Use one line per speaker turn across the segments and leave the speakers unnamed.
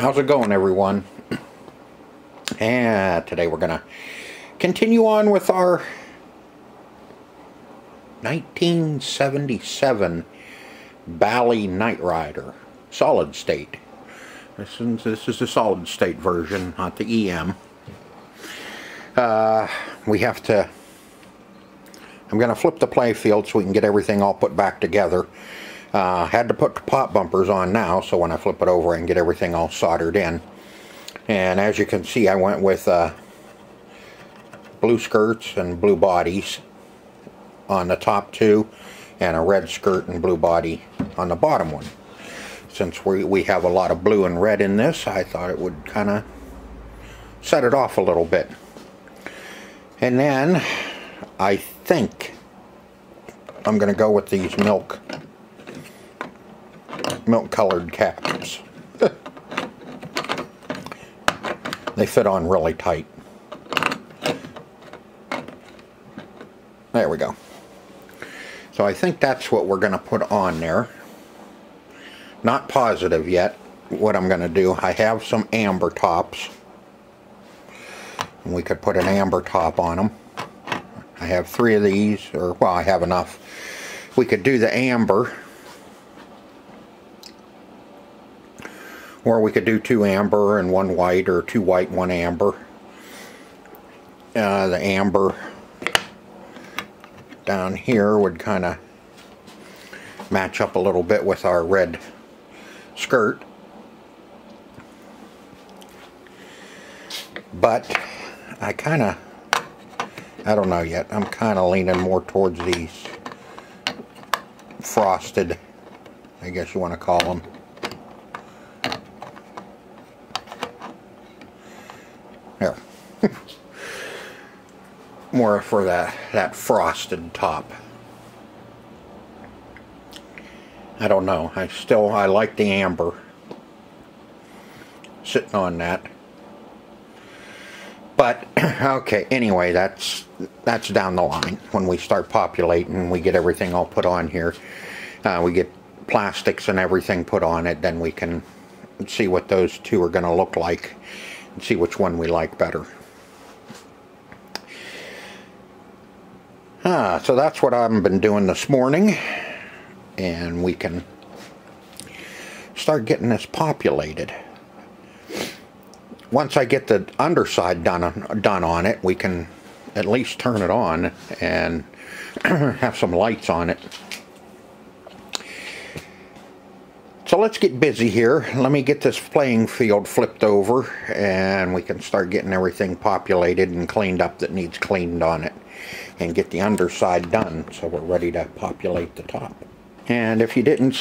How's it going, everyone? And today we're gonna continue on with our 1977 Bally Night Rider solid state. This is the solid state version, not the EM. We have to. I'm gonna flip the Playfield so we can get everything all put back together. Had to put the pop bumpers on now, so when I flip it over I can get everything all soldered in. And as you can see, I went with blue skirts and blue bodies on the top two, and a red skirt and blue body on the bottom one. Since we have a lot of blue and red in this, I thought it would kind of set it off a little bit. And then I think I'm going to go with these milk colored caps. They fit on really tight. There we go. So I think that's what we're going to put on there. Not positive yet what I'm going to do. I have some amber tops, and we could put an amber top on them. I have 3 of these, or well, I have enough. We could do the amber, or we could do 2 amber and 1 white, or 2 white, 1 amber. The amber down here would kind of match up a little bit with our red skirt. But I don't know yet. I'm kind of leaning more towards these frosted, I guess you want to call them. There. More for that frosted top. I don't know. I like the amber sitting on that. But okay, anyway, that's down the line. When we start populating, we get everything all put on here. We get plastics and everything put on it, then we can see what those two are going to look like and see which one we like better. So that's what I've been doing this morning, and we can start getting this populated. Once I get the underside done on it, we can at least turn it on and have some lights on it. So let's get busy here. Let me get this playing field flipped over, and we can start getting everything populated and cleaned up that needs cleaned on it, and get the underside done so we're ready to populate the top. And if you didn't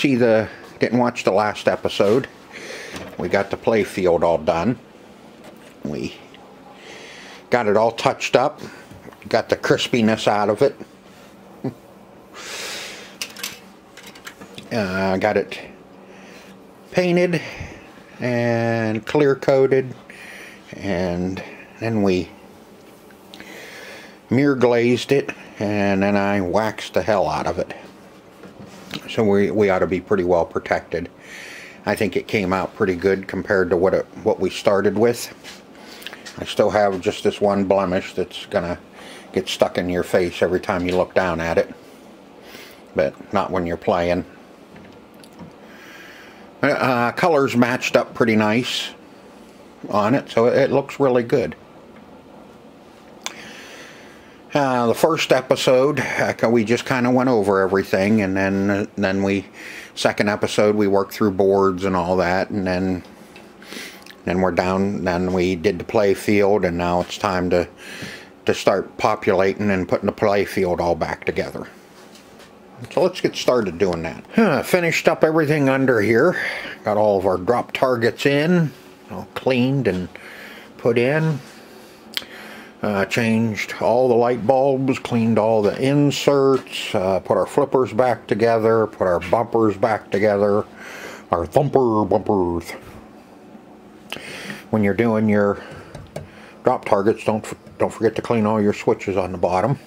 watch the last episode, we got the Playfield all done. We got it all touched up, got the crispiness out of it. Got it painted and clear coated, and then we mirror glazed it, and then I waxed the hell out of it. So we ought to be pretty well protected. I think it came out pretty good compared to what we started with. I still have just this one blemish that's gonna get stuck in your face every time you look down at it, but not when you're playing. Colors matched up pretty nice on it, so it looks really good. The first episode, we just kind of went over everything, and then second episode we worked through boards and all that, and then we're down. Then we did the Playfield, and now it's time to start populating and putting the Playfield all back together. So let's get started doing that. Finished up everything under here. Got all of our drop targets in, all cleaned and put in. Changed all the light bulbs, cleaned all the inserts, put our flippers back together, put our bumpers back together, our thumper bumpers. When you're doing your drop targets, don't forget to clean all your switches on the bottom.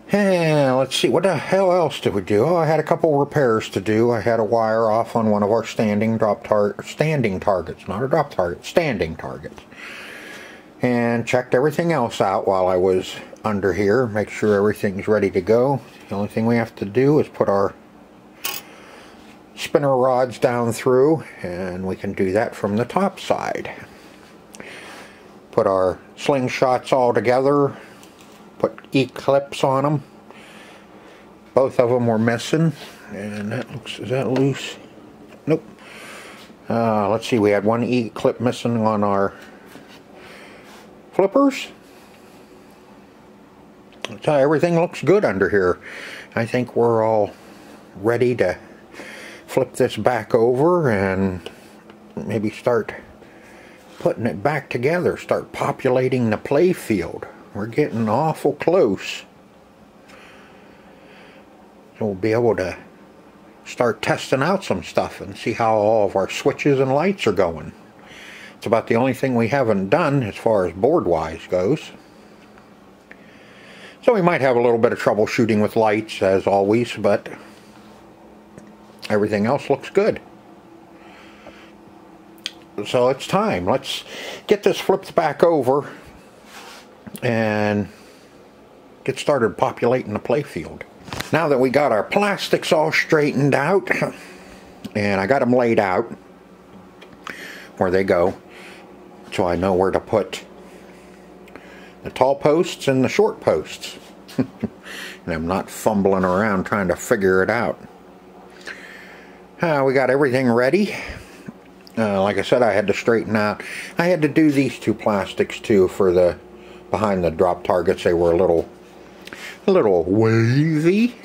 Let's see, what the hell else did we do? Oh, I had a couple repairs to do. I had a wire off on one of our standing targets, not a drop target, standing targets. And checked everything else out while I was under here, make sure everything's ready to go. The only thing we have to do is put our spinner rods down through, and we can do that from the top side. Put our slingshots all together, put E-clips on them. Both of them were missing, and that looks, is that loose? Nope. Let's see, we had one E-clip missing on our flippers. So everything looks good under here. I think we're all ready to flip this back over and maybe start putting it back together, start populating the playfield. We're getting awful close. So we'll be able to start testing out some stuff and see how all of our switches and lights are going. It's about the only thing we haven't done as far as board-wise goes. So we might have a little bit of troubleshooting with lights as always, but everything else looks good. So it's time. Let's get this flipped back over and get started populating the playfield. Now that we got our plastics all straightened out, and I got them laid out where they go, so I know where to put the tall posts and the short posts. And I'm not fumbling around trying to figure it out. We got everything ready. Like I said, I had to straighten out. I had to do these two plastics too for the behind the drop targets. They were a little wavy,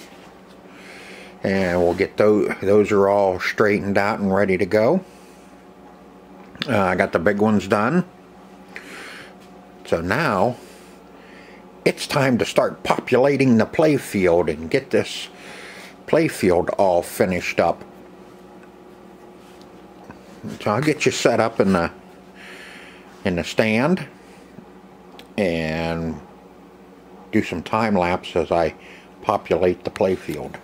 and we'll get those are all straightened out and ready to go. I got the big ones done, so now it's time to start populating the playfield and get this playfield all finished up. So I'll get you set up in the stand and do some time lapse as I populate the playfield.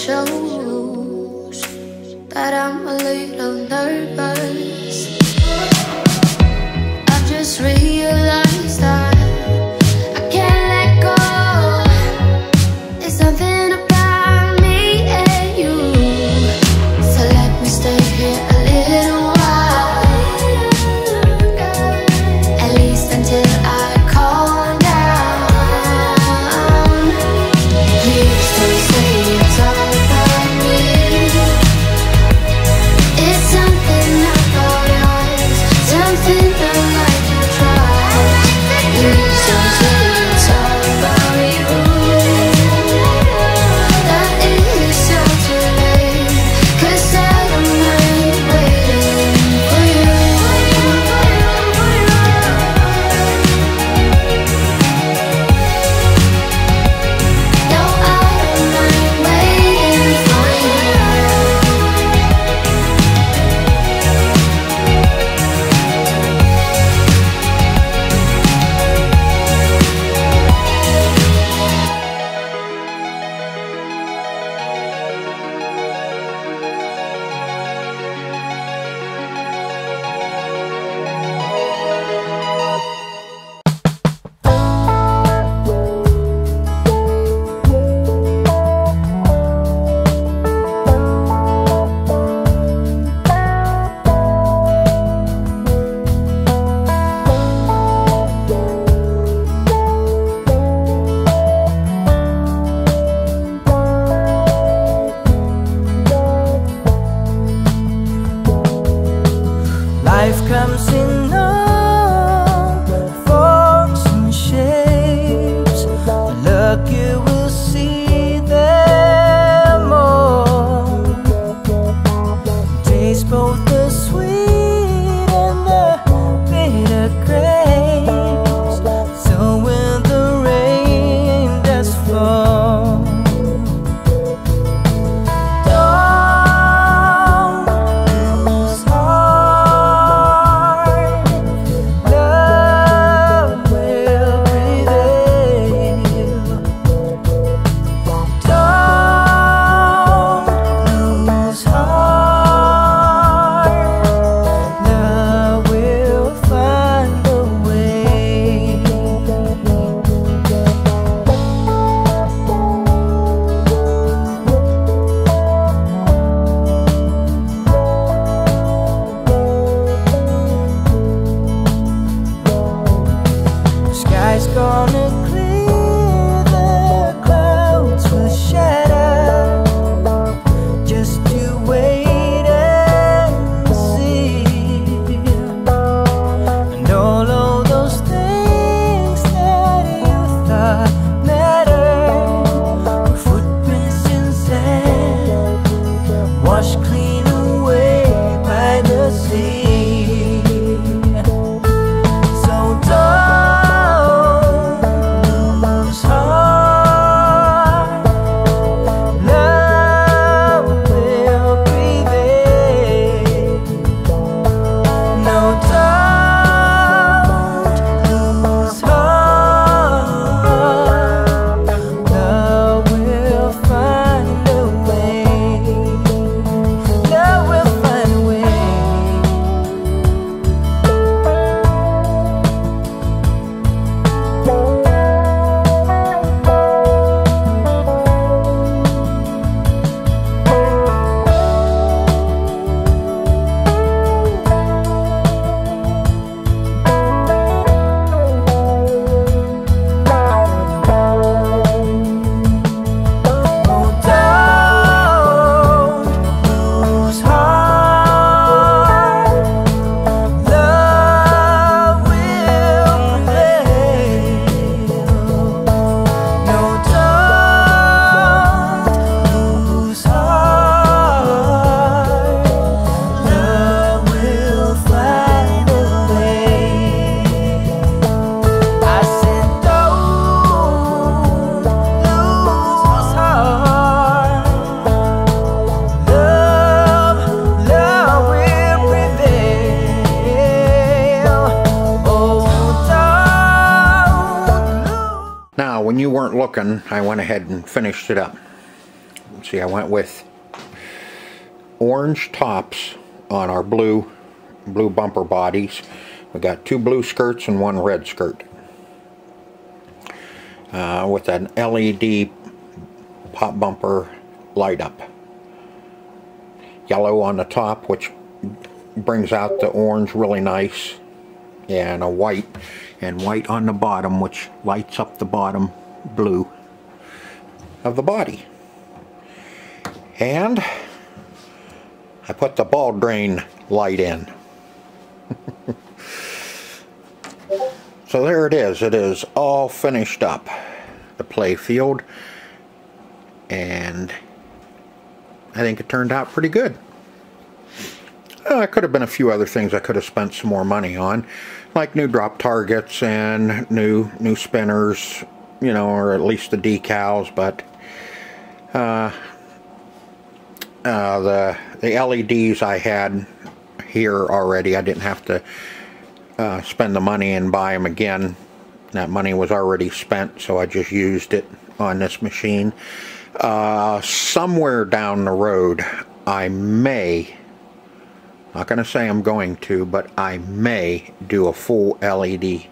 shows that I'm a little nervous. I've just realized that I can't let go. There's something about me and you, so let me stay here a little while, at least until I calm down. Please don't say it's all about me. It's something I thought was, something I like to try. Please don't say it's all about you. That is so too late, 'cause I don't mind waiting for you. No, I don't mind waiting for you.
Life comes in all forms and shapes. Look, you will see them all. Taste both the sweet and the bitter grapes. So when the rain does fall, don't lose heart. Love will prevail. Don't lose heart. Love will find a way. The sky's gonna clear, the clouds will shatter. Just you wait and see. And all of those things that you thought mattered, footprints in sand, washed clean away by the sea. So don't lose heart. Love will prevail. No, don't lose heart. Love will find a way. Love will find a way. Oh, don't lose heart. Love will prevail. No, don't lose heart. Love will find a way. I said, don't lose heart. Love will prevail. Oh, don't lose.
Now, when you weren't looking, I went ahead and finished it up. See, I went with orange tops on our blue bumper bodies. We got 2 blue skirts and 1 red skirt. With an LED pop bumper light up. Yellow on the top, which brings out the orange really nice, and a white, and white on the bottom, which lights up the bottom blue of the body. And I put the ball drain light in. So there it is. It is all finished up, the Playfield, and I think it turned out pretty good. There could have been a few other things I could have spent some more money on, like new drop targets and new spinners, you know, or at least the decals. But the LEDs I had here already. I didn't have to spend the money and buy them again. That money was already spent, so I just used it on this machine. Somewhere down the road, I may, not going to say I'm going to, but I may do a full LED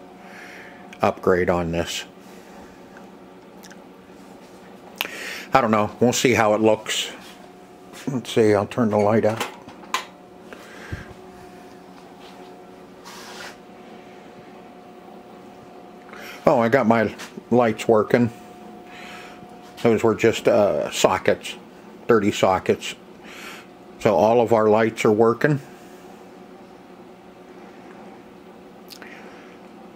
upgrade on this. I don't know. We'll see how it looks. Let's see. I'll turn the light out. Oh, I got my lights working. Those were just sockets, 30 sockets. So all of our lights are working.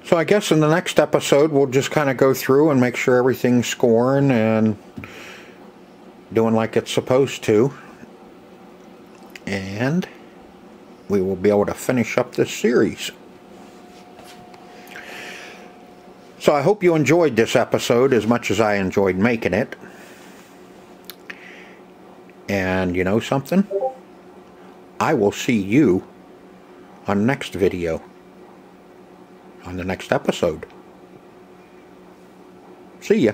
So I guess in the next episode we'll just kind of go through and make sure everything's scoring and doing like it's supposed to. And we will be able to finish up this series. So I hope you enjoyed this episode as much as I enjoyed making it. And you know something? I will see you on the next video, on the next episode. See ya.